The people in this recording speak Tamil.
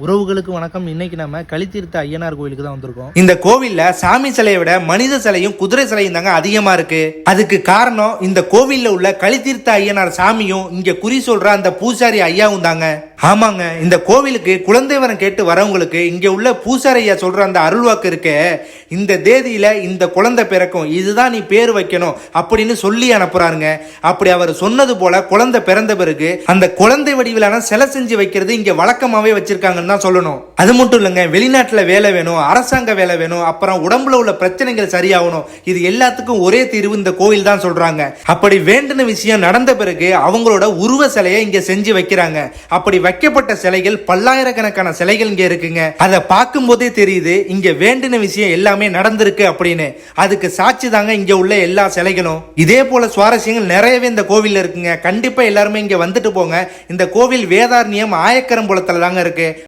உறவுகளுக்கு வணக்கம். இன்னைக்கு நம்ம களித்தீர்த்த ஐயனார் கோயிலுக்கு தான் வந்திருக்கோம். இந்த கோவில்ல சாமி சிலையை விட மனித சிலையும் குதிரை சிலையும் தாங்க அதிகமா இருக்கு. அதுக்கு காரணம் இந்த கோவில்ல உள்ள களித்தீர்த்த ஐயனார் சாமியும் இங்க குறி சொல்ற அந்த பூசாரி ஐயாவும் தாங்க. ஆமாங்க, இந்த கோவிலுக்கு குழந்தை வரம் கேட்டு வரவங்களுக்கு இங்க உள்ள பூசாரி ஐயா சொல்ற அந்த அருள்வாக்கு இருக்கு. இந்த தேதியில இந்த குழந்தை பிறக்கும், இதுதான் நீ பேர் வைக்கணும் அப்படின்னு சொல்லி அனுப்புறாருங்க. அப்படி அவர் சொன்னது போல குழந்தை பிறந்த பிறகு அந்த குழந்தை வடிவிலான சிலை செஞ்சு வைக்கிறது இங்க வழக்கமாவே வச்சிருக்காங்கன்னு தான் சொல்லணும். அது மட்டும் இல்லைங்க, வெளிநாட்டுல வேலை வேணும், அரசாங்க வேலை வேணும், அப்புறம் உடம்புல உள்ள பிரச்சனைகள் சரியாகணும், இது எல்லாத்துக்கும் ஒரே தீர்வு இந்த கோவில் தான் சொல்றாங்க. அப்படி வேண்டின விஷயம் நடந்த பிறகு அவங்களோட உருவ சிலையை இங்க செஞ்சு வைக்கிறாங்க. அப்படி வைக்கப்பட்ட சிலைகள் பல்லாயிரக்கணக்கான சிலைகள் இங்க இருக்குங்க. அதை பார்க்கும் போதே தெரியுது இங்க வேண்டின விஷயம் எல்லாமே நடந்திருக்கு அப்படின்னு. அதுக்கு சாட்சி தாங்க இங்க உள்ள எல்லா சிலைகளும். இதே போல சுவாரஸ்யங்கள் நிறையவே இந்த கோவில்ல இருக்குங்க. கண்டிப்பா எல்லாருமே இங்க வந்துட்டு போங்க. இந்த கோவில் வேதாரண்யம் ஆயக்கரம்புலத்துல தாங்க இருக்கு.